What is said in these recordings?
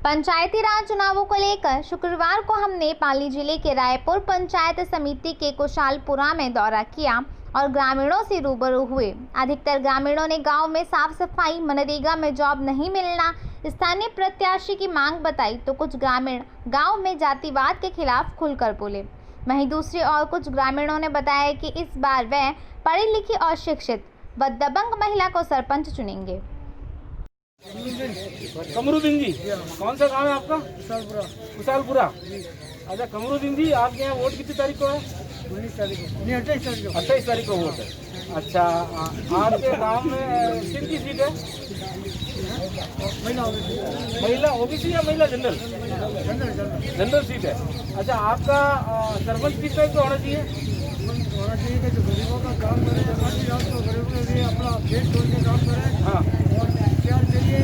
पंचायती राज चुनावों को लेकर शुक्रवार को हमने पाली जिले के रायपुर पंचायत समिति के कुशालपुरा में दौरा किया और ग्रामीणों से रूबरू हुए। अधिकतर ग्रामीणों ने गांव में साफ सफाई, मनरेगा में जॉब नहीं मिलना, स्थानीय प्रत्याशी की मांग बताई, तो कुछ ग्रामीण गांव में जातिवाद के खिलाफ खुलकर बोले। वहीं दूसरी ओर कुछ ग्रामीणों ने बताया कि इस बार वह पढ़ी लिखी और शिक्षित व दबंग महिला को सरपंच चुनेंगे। कमरुद्दीन जी, कौन सा गांव है आपका? कुशालपुरा। अच्छा कमरुद्दीन जी, आपके यहाँ वोट कितनी तारीख को है? 28 तारीख को वोट है। अच्छा, आपके गांव में किन की सीट है? महिला ओबीसी या महिला जनरल? जनरल सीट है। अच्छा, आपका सरपंच किस टाइप का होना चाहिए? कि जो गरीबों का काम करे, गरीबों के लिए अपना पेट छोड़ के काम करे। हाँ, और क्या चाहिए?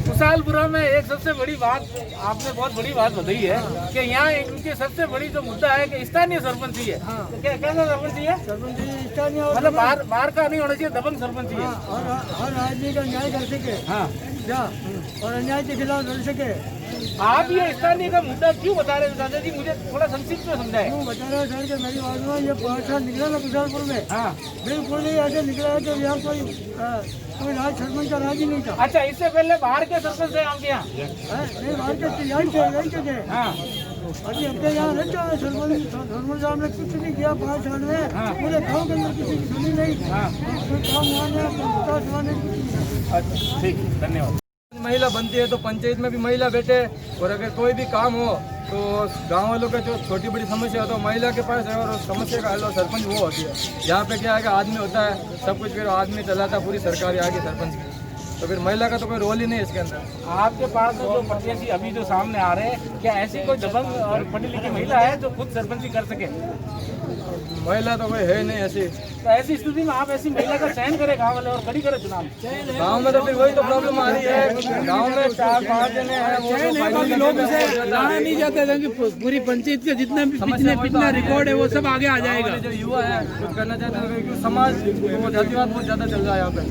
कुशालपुरा में एक सबसे बड़ी बात, आपने बहुत बड़ी बात बताई है कि यहाँ इनकी सबसे बड़ी जो मुद्दा है कि स्थानीय सरपंच ही है। तो क्या कैसा सरपंच चाहिए? सरपंच स्थानीय, मतलब बाहर का नहीं होना चाहिए, दबंग सरपंच ही है। हर आदमी का न्याय कर सके। हाँ, क्या और अन्याय के खिलाफ लड़ सके। आप ये स्थानीय का मुद्दा क्यों बता रहे हैं दादा जी? मुझे थोड़ा संक्षिप्त में समझाए। क्यों बता रहे हैं सर? मेरी बात में ये 5 साल निकला ना कुशालपुर में। हाँ, बिल्कुल नहीं ऐसे निकला है कि यहाँ कोई राज सरपंच का राज ही नहीं था। अच्छा, इससे पहले बाहर के सरपंच है आपके यहाँ? नहीं, बाहर के यहीं थे। हाँ, अभी अपने यहाँ रहते हैं सरपंच साहब ने कुछ नहीं किया 5 साल में। पूरे गाँव के अंदर किसी की सुनी नहीं। काम हुआ नहीं। अच्छा ठीक है, धन्यवाद। महिला बनती है तो पंचायत में भी महिला बैठे, और अगर कोई भी काम हो तो गांव वालों का जो छोटी बड़ी समस्या हो तो महिला के पास है, और समस्या का हल हो सरपंच वो होती है। यहाँ पे क्या है कि आदमी होता है सब कुछ, फिर आदमी चलाता है पूरी सरकार आगे सरपंच की, तो फिर महिला का तो कोई रोल ही नहीं है इसके अंदर। आपके पास जो प्रत्याशी अभी जो सामने आ रहे हैं, क्या ऐसी कोई दबंग और पढ़ी लिखी महिला है जो खुद सरपंची कर सके? महिला तो कोई है नहीं ऐसी। तो ऐसी स्थिति में आप ऐसी महिला का चयन करें गाँव वाले और खड़ी करें चुनाव? गाँव में तो फिर वही तो प्रॉब्लम आ रही है। गाँव में 4-5 जने हैं, वो लोग उसे लाना नहीं चाहते थे कि पूरी पंचायत के जितने पिछला रिकॉर्ड है वो सब आगे आ जाएगा। जो युवा है कुछ करना चाहते हैं, क्योंकि समाज वो जातिवाद बहुत ज्यादा चल रहा है यहाँ पे,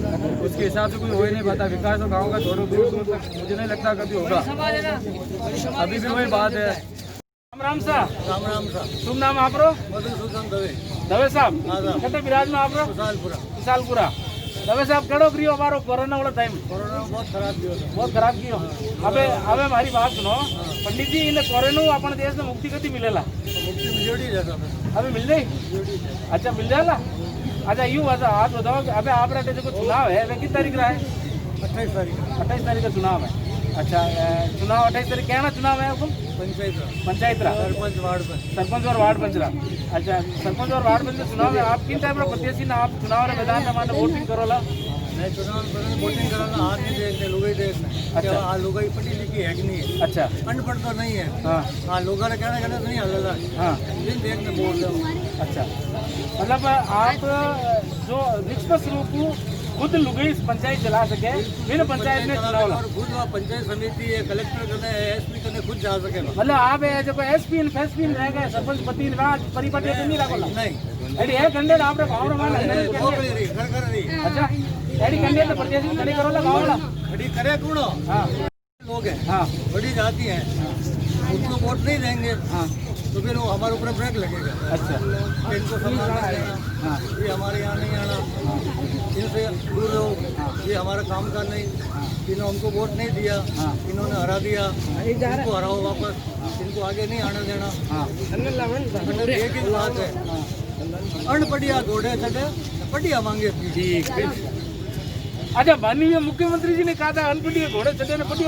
उसके हिसाब से कोई हो ही नहीं पाता। विकास तो गाँव का छोड़ो, दूर दूर तक मुझे नहीं लगता कभी होगा। अभी भी वही बात है। राम साहब, राम साहब। शुभ नाम आपरो? मधुसूदन दवे। दवे साहब, कते विराज में आपरो? कुशालपुरा। दवे साहब, केड़ो करियो हमारो कोरोना वाला टाइम? कोरोना बहुत खराब किया। बहुत खराब कियो। अबे हमारी बात सुनो पंडित जी, इन कोरोना अपन देश में मुक्ति कति मिलेला? मुक्ति मिलेगी जैसा अभी मिल जाए? अच्छा, मिल जाएगा। अच्छा यूँ आप बताओ कि अबे आप रहे जो चुनाव है वह किस तारीख रहा है? 28 तारीख। 28 तारीख का चुनाव है। अच्छा, चुनाव 28 तारीख क्या ना चुनाव है आपको? पंचायत रहा, सरपंच और वार्ड पंच रहा। अच्छा, सरपंच और वार्ड पंच चुनाव है। आप किन टाइप का प्रत्याशी ना आप चुनाव रे मैदान में वोटिंग करोला? मैं चुनाव में वोटिंग कराना हाथ नहीं देखने, लोग ही देखने। अच्छा, हाँ, लोग ही पढ़ी लिखी है कि नहीं है? अच्छा, अनपढ़ तो नहीं है। हाँ, लोगों ने कहना नहीं हल्ला। हाँ, देखने बोल रहे हो। अच्छा, मतलब आप जो निष्पक्ष रूप खुद लुगई पंचायत चला सके, बिना पंचायत में चुनाव ला। खुद पंचायत समिति है, कलेक्टर करने एसपी करने खुद जा सके। मतलब आप जो एसपी फैसपी रह गए सरपंच पति परिपट नहीं रखोला? नहीं, एडी है कैंडिडेट आपरे गांव रे मान है? कर रही। अच्छा, एडी कैंडिडेट प्रत्याशी खड़ी करोला गांव वाला? खड़ी करे कौन? हाँ, लोग हैं। हाँ, बड़ी जाति है, उनको वोट नहीं देंगे। हाँ, तो फिर वो हमारे ऊपर ब्रेक लगेगा। अच्छा, इनको समझाना है ये हमारे यहाँ नहीं आना, इनसे दूर रहो, ये हमारा काम का नहीं। इन्होंने हमको वोट नहीं दिया, इन्होंने हरा दिया, इनको हराओ वापस, इनको आगे नहीं आने देना। एक ही बात है, अनपढ़िया घोड़े चढ़े, बढ़िया मांगे। ठीक। अच्छा, माननीय मुख्यमंत्री जी ने कहा था अनपढ़ी घोड़े चढ़े ने पढ़ी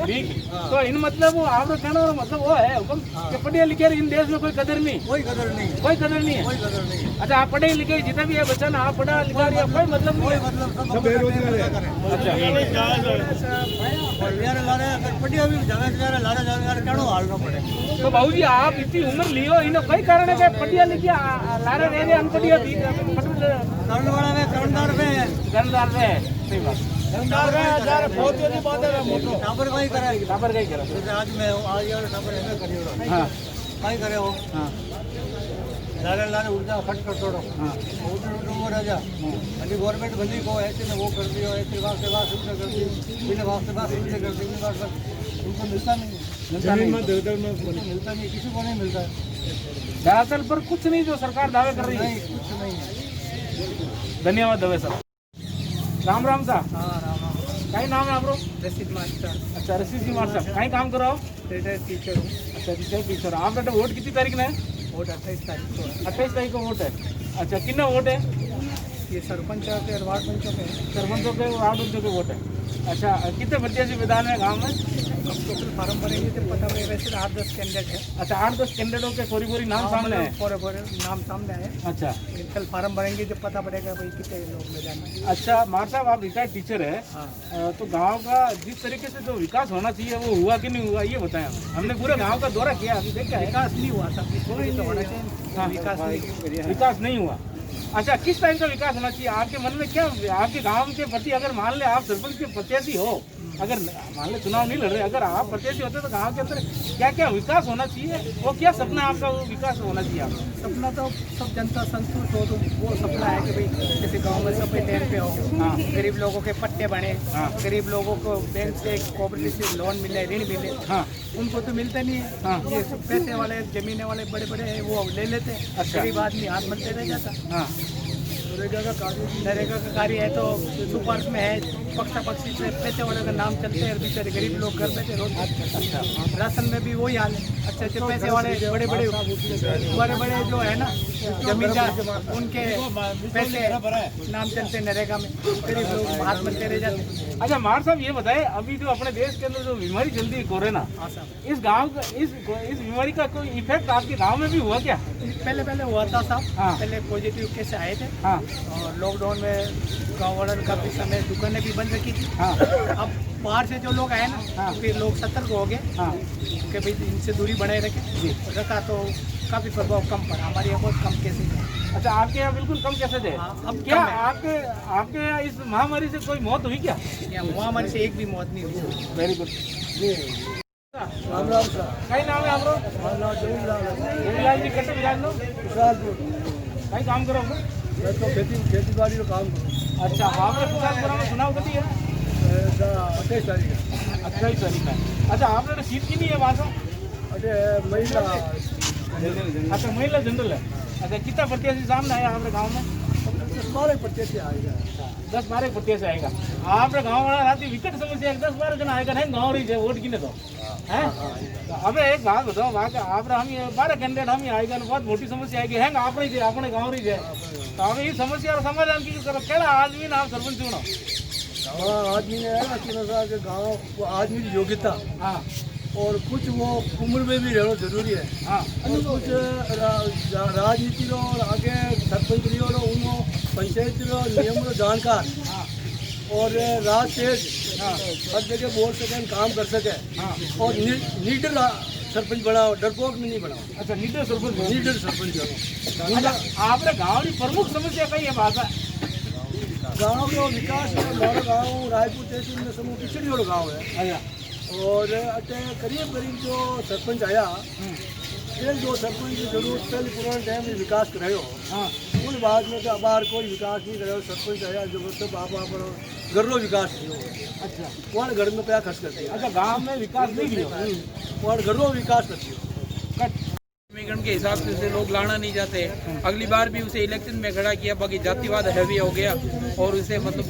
भीख, तो इन मतलब वो आप कहना मतलब वो है हुक्म कि पढ़े लिखे इन देश में कोई कदर नहीं? कोई कदर नहीं, कोई कदर नहीं है। कोई कदर नहीं। अच्छा, आप पढ़े लिखे जितना भी है बच्चा ना, आप पढ़ा लिखा रही कोई मतलब नहीं? मतलब सब बेरोजगार है। अच्छा, बढ़िया भी जगह से लारे जाने क्या हालना पड़े। तो बाबू जी, आप इतनी उम्र लियो, इन कई कारण है कि पढ़िया लिखिया लारे रह गए अनपढ़िया करण वाला में करणदार में गंदार में सही बात। टापर का ही कराएगी। टापर का ही करा। आज मैं आज टापर करिए। हाँ, कहीं करे हो। हाँ, लारे लारे उड़ जाओ खट कर तोड़ो हाँ उठ वो रह जा अभी गवर्नमेंट बंदी को ऐसे ने वो कर दियो ऐसे बात से बात उसने कर दी बिना बात से बात उसने कर दी बात उनको मिलता नहीं मिलता नहीं किसी को नहीं मिलता दरअसल पर कुछ नहीं जो सरकार दावे कर रही है। नहीं कुछ नहीं है। धन्यवाद दवे सर। राम राम साहब। हाँ राम राम कई नाम है आपको? रशीद मास्टर अच्छा रशीद जी मार साहब कहीं काम करो? रिटायर्ड टीचर हूँ। अच्छा टीचर आप बेटा वोट कितनी तारीख में है? वोट 28 तारीख को है। 28 तारीख को वोट है। अच्छा कितना वोट है? ये सरपंच के और वार्ड पंचों के सरपंचों के और वार्ड पंचों के वोट है। अच्छा कितने प्रत्याशी मैदान में गाँव में? अब टोटल फार्म भरेंगे तो पता पड़ेगा। वैसे 8-10 कैंडिडेट है। अच्छा 8-10 कैंडिडेटों के पूरी नाम सामने है। पूरे नाम सामने है। अच्छा कल फार्म भरेंगे तो पता पड़ेगा भाई कितने लोग मैदान में। अच्छा मार साहब आप रिटायर्ड टीचर है हाँ तो गांव का जिस तरीके से जो विकास होना चाहिए वो हुआ कि नहीं हुआ ये बताएं हमें। हमने पूरे गांव का दौरा किया अभी देखा है विकास नहीं हुआ था। तो होना चाहिए विकास विकास नहीं हुआ। अच्छा किस टाइप का विकास होना चाहिए आपके मन में? क्या आपके गांव के प्रति अगर मान ले आप सरपंच के प्रत्याशी हो, अगर मान ले चुनाव नहीं लड़ रहे, अगर आप प्रत्याशी होते तो गांव के अंदर क्या क्या विकास होना चाहिए? वो क्या सपना है आपका? वो विकास होना चाहिए आपका सपना तो सब जनता संतुष्ट हो तो वो सपना है कि भाई जैसे गांव में सब टाइम पे हो। हाँ। गरीब लोगों के पट्टे बने। हाँ। गरीब लोगों को बैंक से कोऑपरेटिव से लोन मिले ऋण मिले। हाँ उनको तो मिलता नहीं है। हाँ। ये पैसे वाले जमीने वाले बड़े बड़े हैं वो ले लेते हैं। अच्छा। गरीब आदमी हाथ मलते रह जाता। हाँ नरेगा का कार्य है तो सुपार्क में है पक्षा पक्षी से पैसे वाले का नाम चलते हैं। बेचारे गरीब लोग घर बैठे रोज। अच्छा राशन में भी वही हाल है। अच्छे अच्छे पैसे वाले बड़े बड़े जो है ना जमींदार उनके पैसे नाम चलते नरेगा में। गरीब लोग हाथ मलते रह जाते हैं। अच्छा मार साहब ये बताए अभी जो अपने देश के अंदर जो बीमारी चलती है कोरोना, हाँ साहब इस गांव का इस बीमारी का कोई इफेक्ट आपके गांव में भी हुआ क्या? पहले हुआ था साहब। हाँ। पहले पॉजिटिव केस आए थे। हाँ और लॉकडाउन में गाँव वालों ने काफी समय दुकानें भी बंद रखी थी। हाँ अब बाहर से जो लोग आए ना हाँ। फिर लोग सतर्क हो गए हाँ कि भाई इनसे दूरी बनाए रखें। रखा तो काफी प्रभाव कम पड़ा। हमारे यहाँ बहुत कम केसेज है। अच्छा आपके यहाँ बिल्कुल कम कैसे थे? हाँ, अब क्या कम है। आपके यहाँ इस महामारी से कोई मौत हुई क्या? यहाँ महामारी से एक भी मौत नहीं हुई। Very good. Ram Ram sir. कई नाम है आपको? जवाहरलाल जी कैसे विराज लो कहीं काम करो? मैं तो खेती बाड़ी का काम करूँ। अच्छा आपने कुशालपुरा में चुनाव कभी है? 28 तारीख 28 तारीख में। अच्छा आपने तो सीट की नहीं है वहाँ से? अरे महिला अच्छा महिला जनरल है। अच्छा कितना प्रत्याशी सामने आया आपके गाँव में? 12 प्रत्याशी आएगा। 10-12 प्रत्याशी आएगा। आपके गाँव वाला रात विकट समस्या 10-12 जन आएगा नहीं गाँव रही है वोट गिने तो है। अब एक बात बताओ वहाँ का आप हम 12 कैंडिडेट हम ही आएगा बहुत मोटी समस्या आएगी है अपने गाँव रही है तो अब ये समस्या समाधान की करो केड़ा आदमी ना आप सरपंच चुनो? आदमी ने है ना कि गाँव आदमी की योग्यता हाँ और कुछ वो उम्र में भी रहना जरूरी है। हाँ और कुछ राजनीति रो और आगे सरपंच रो उनो पंचायत रो नियम रो जानकार हाँ और राज तेज हर जगह बोल सके काम कर सके हाँ और लीडर सरपंच बनाओ डरपोक में नहीं बनाओ। अच्छा लीडर सरपंच लीडर सरपंच बनाओ। अच्छा आपने गाँव की प्रमुख समस्या कही है भाषा? गाँव का विकास है। हमारा गाँव रायपुर तहसील में समूह पिछड़ी वाला गाँव है। अच्छा और अटे करीब जो सरपंच आया फिर जो सरपंच की जरूरत पहले पुराने टाइम में विकास करायो। हाँ उन बाद में तो अबार कोई विकास नहीं करायो। सरपंच आया जो सब आप घर रो विकास किया। अच्छा वहाँ घर में पैसा खर्च करती है। अच्छा गांव में विकास नहीं किया वहाँ घर रो विकास करती है। समीकरण के हिसाब से लोग लाना नहीं चाहते। अगली बार भी उसे इलेक्शन में खड़ा किया, बाकी जातिवाद हैवी हो गया और उसे मतलब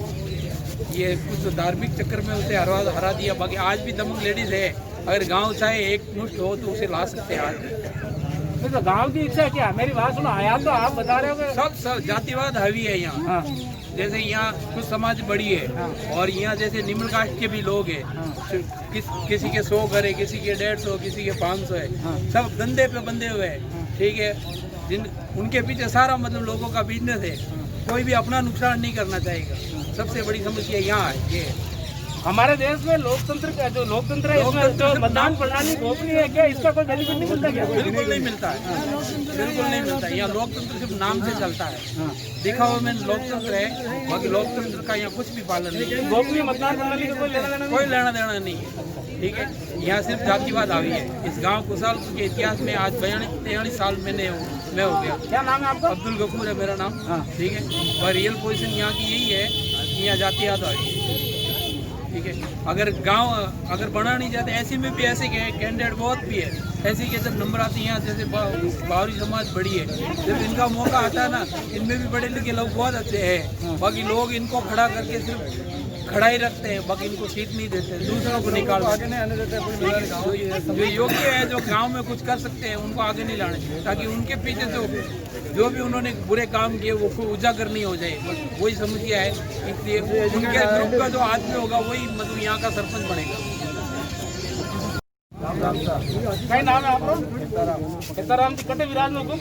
ये कुछ धार्मिक चक्कर में उसे हरा दिया। बाकी आज भी दमंग लेडीज है, अगर गांव चाहे एक मुश्त हो तो उसे ला सकते हैं आज। तो गांव की इच्छा क्या? मेरी बात सुनो आया तो आप बता रहे हो सब जातिवाद हैवी है यहाँ। हाँ जैसे यहाँ कुछ समाज बड़ी है और यहाँ जैसे निम्न कास्ट के भी लोग हैं। किसी के 100 घर है, किसी के 150, किसी के 500 है। सब धंधे पे बंधे हुए हैं। ठीक है उनके पीछे सारा मतलब लोगों का बिजनेस है। कोई भी अपना नुकसान नहीं करना चाहेगा। सबसे बड़ी समस्या यहाँ है ये। हमारे देश में लोकतंत्र का जो लोकतंत्र है इसमें जो मतदान प्रणाली गोपनीय है क्या? इसका कोई बेनिफिट नहीं मिलता क्या? बिल्कुल नहीं मिलता है। बिल्कुल नहीं मिलता। यहाँ लोकतंत्र सिर्फ नाम से चलता है। दिखावा में लोकतंत्र है, बाकी लोकतंत्र का यहाँ कुछ भी पालन नहीं। गोपनीय मतदान प्रणाली का कोई लेना देना नहीं है। ठीक है यहाँ सिर्फ जातिवाद हावी है। इस गांव कुशालपुर के इतिहास में आज 42-43 साल मैंने मैं हो गया। क्या नाम है आपका? अब्दुल गफूर है मेरा नाम। हाँ। ठीक है, और रियल पोजीशन यहाँ की यही है कि यहाँ जातियात आ रही है। ठीक है, अगर गांव अगर बना नहीं जाते, ऐसे में भी ऐसे कैंडिडेट बहुत भी है ऐसे कि जब नंबर आते हैं यहाँ, जैसे बावरी समाज बड़ी है, जब इनका मौका आता है ना, इनमें भी पढ़े लिखे लोग बहुत अच्छे हैं, बाकी लोग इनको खड़ा करके सिर्फ खड़ा ही रखते हैं, बाकी इनको सीट नहीं देते, दूसरों को निकाल आगे नहीं आने देते। जो योग्य है, जो गांव में कुछ कर सकते हैं, उनको आगे नहीं लाने, ताकि उनके पीछे जो भी उन्होंने बुरे काम किए वो उजागर नहीं हो जाए, वही समस्या है। इसलिए उनके ग्रुप का जो आदमी होगा वही मतलब यहाँ का सरपंच बनेगा। कई नाम है आपको? सीताराम जी कटे विराज में हुकुम?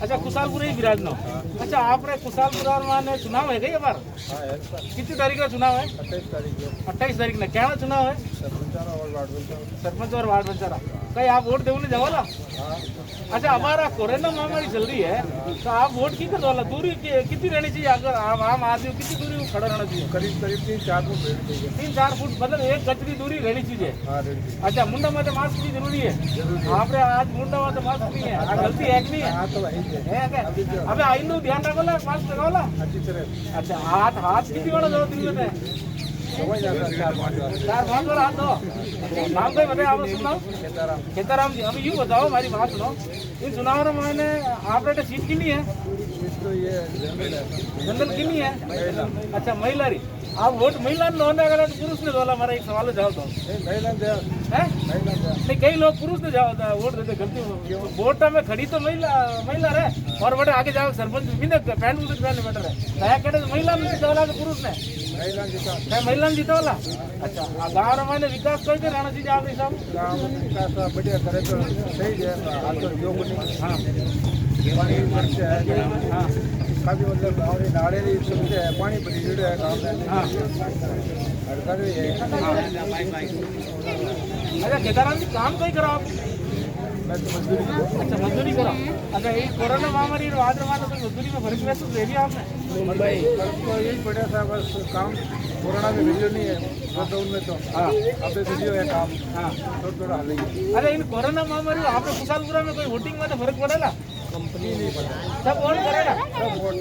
अच्छा, कुशालपुर ही विराज में। अच्छा, आपने कुशालपुर में चुनाव है क्या बार? कितनी तारीख का चुनाव है? 28 तारीख ने। क्या चुनाव है? सरपंच और वार्ड पंचारा। कहीं आप वोट देने जाओला? अच्छा, हमारा कोरोना महामारी चल रही है, तो आप वोट की कर वाला दूरी कितनी रहनी चाहिए? अगर आप आम आदमी कितनी दूरी खड़ा रहना चाहिए? करीब 3-4 फुट रहनी चाहिए। 3-4 फुट मतलब 1 गज की दूरी रहनी चाहिए। अच्छा, मुंडा में तो मास्क की जरूरी है। आपने आज मुंडा में तो मास्क नहीं है, गलती है कि नहीं है? क्या? अबे आइंदू ध्यान रखो ना, मास्क लगाओ। अच्छा, हाथ कितनी बड़ा जरूरत दिन में? 4-5 बार हाथ दो। नाम तो बताए आप सुनाओ। खेताराम जी, अभी यूँ बताओ, हमारी बात सुनो। इन चुनाव में मैंने आपने सीट कितनी है? जनरल कितनी है? अच्छा, महिला रही। आप वोट महिला ने अगर पुरुष ने दोला, हमारा एक सवाल जाओ तो नहीं, कई लोग पुरुष ने जाओ वोट देते, गलती वोट में खड़ी तो महिला रहे, और बड़े आगे जाओ सरपंच भी पैंट उतर पहने बैठे रहे, दया करे महिला ने जीता वाला पुरुष ने महिला ने जीता वाला। अच्छा, गाँव में विकास करके रहना चाहिए आप हिसाब? विकास बढ़िया करे तो सही है। हाँ, काफी मतलब गाँव नाड़े समझे है, पानी भरी जुड़े है गाँव में। हाँ। अच्छा, केदाराम जी काम तो ही करो आप? अच्छा, मजदूरी करो। अच्छा, ये कोरोना महामारी बाद में तो मजदूरी में फर्क महसूस ले लिया आपने? तो यही बढ़िया था, बस काम कोरोना में वीडियो नहीं है लॉकडाउन में, तो हाँ अब वीडियो है काम। हाँ, थोड़ा हाल ही। अरे, इन कोरोना महामारी आपने कुशालपुरा में कोई वोटिंग में तो फर्क पड़ेगा? कंपनी नहीं पता, सब वोट करेगा? सब वोट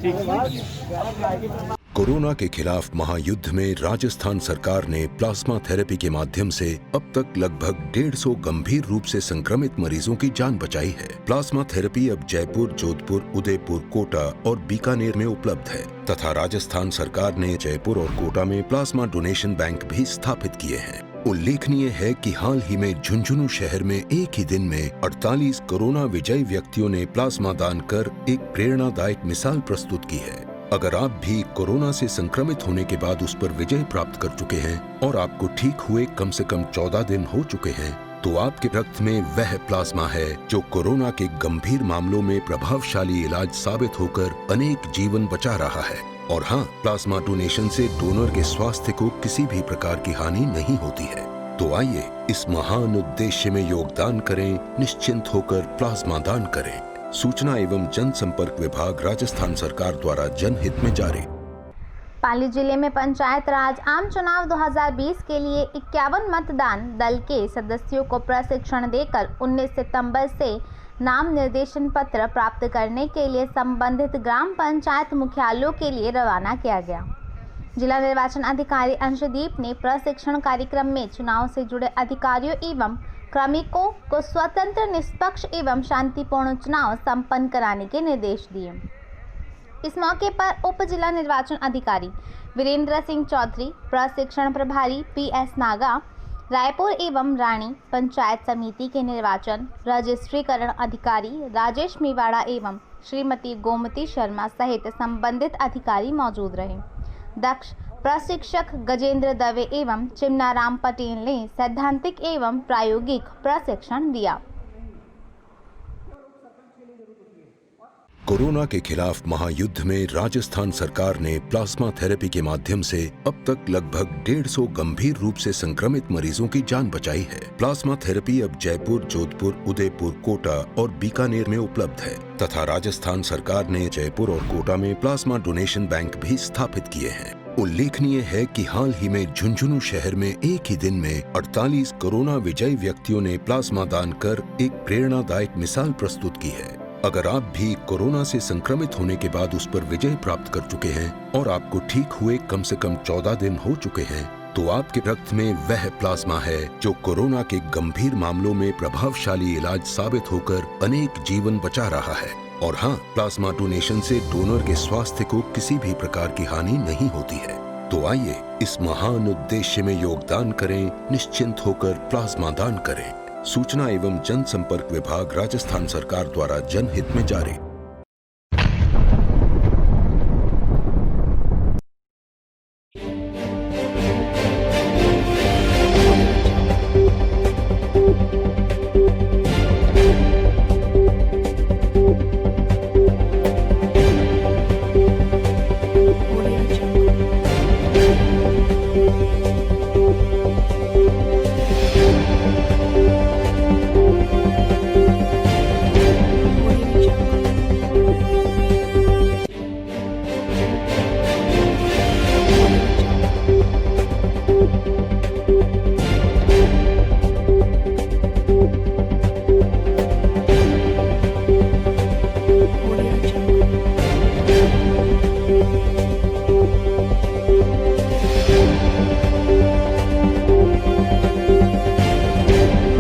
ठीक है। कोरोना के खिलाफ महायुद्ध में राजस्थान सरकार ने प्लाज्मा थेरेपी के माध्यम से अब तक लगभग 150 गंभीर रूप से संक्रमित मरीजों की जान बचाई है। प्लाज्मा थेरेपी अब जयपुर, जोधपुर, उदयपुर, कोटा और बीकानेर में उपलब्ध है तथा राजस्थान सरकार ने जयपुर और कोटा में प्लाज्मा डोनेशन बैंक भी स्थापित किए हैं। उल्लेखनीय है कि हाल ही में झुंझुनू शहर में एक ही दिन में 48 कोरोना विजयी व्यक्तियों ने प्लाज्मा दान कर एक प्रेरणादायक मिसाल प्रस्तुत की है। अगर आप भी कोरोना से संक्रमित होने के बाद उस पर विजय प्राप्त कर चुके हैं और आपको ठीक हुए कम से कम 14 दिन हो चुके हैं, तो आपके रक्त में वह प्लाज्मा है जो कोरोना के गंभीर मामलों में प्रभावशाली इलाज साबित होकर अनेक जीवन बचा रहा है। और हाँ, प्लाज्मा डोनेशन से डोनर के स्वास्थ्य को किसी भी प्रकार की हानि नहीं होती है। तो आइए इस महान उद्देश्य में योगदान करें, निश्चिंत होकर प्लाज्मा दान करें। सूचना एवं जनसंपर्क विभाग, राजस्थान सरकार द्वारा जनहित में जारी। पाली जिले में पंचायत राज आम चुनाव 2020 के लिए 51 मतदान दल के सदस्यों को प्रशिक्षण देकर 19 सितंबर से नाम निर्देशन पत्र प्राप्त करने के लिए संबंधित ग्राम पंचायत मुख्यालयों के लिए रवाना किया गया। जिला निर्वाचन अधिकारी अंशदीप ने प्रशिक्षण कार्यक्रम में चुनाव से जुड़े अधिकारियों एवं क्रमिकों को स्वतंत्र, निष्पक्ष एवं शांतिपूर्ण चुनाव संपन्न कराने के निर्देश दिए। इस मौके पर उप जिला निर्वाचन अधिकारी वीरेंद्र सिंह चौधरी, प्रशिक्षण प्रभारी PS नागा, रायपुर एवं रानी पंचायत समिति के निर्वाचन रजिस्ट्रीकरण अधिकारी राजेश मेवाड़ा एवं श्रीमती गोमती शर्मा सहित संबंधित अधिकारी मौजूद रहे। दक्ष प्रशिक्षक गजेंद्र दवे एवं चिमनाराम पटेल ने सैद्धांतिक एवं प्रायोगिक प्रशिक्षण दिया। कोरोना के खिलाफ महायुद्ध में राजस्थान सरकार ने प्लाज्मा थेरेपी के माध्यम से अब तक लगभग 150 गंभीर रूप से संक्रमित मरीजों की जान बचाई है। प्लाज्मा थेरेपी अब जयपुर, जोधपुर, उदयपुर, कोटा और बीकानेर में उपलब्ध है तथा राजस्थान सरकार ने जयपुर और कोटा में प्लाज्मा डोनेशन बैंक भी स्थापित किए हैं। उल्लेखनीय है कि हाल ही में झुंझुनू शहर में एक ही दिन में 48 कोरोना विजयी व्यक्तियों ने प्लाज्मा दान कर एक प्रेरणादायक मिसाल प्रस्तुत की है। अगर आप भी कोरोना से संक्रमित होने के बाद उस पर विजय प्राप्त कर चुके हैं और आपको ठीक हुए कम से कम 14 दिन हो चुके हैं, तो आपके रक्त में वह प्लाज्मा है जो कोरोना के गंभीर मामलों में प्रभावशाली इलाज साबित होकर अनेक जीवन बचा रहा है। और हाँ, प्लाज्मा डोनेशन से डोनर के स्वास्थ्य को किसी भी प्रकार की हानि नहीं होती है। तो आइए इस महान उद्देश्य में योगदान करें, निश्चिंत होकर प्लाज्मा दान करें। सूचना एवं जनसंपर्क विभाग, राजस्थान सरकार द्वारा जनहित में जारी।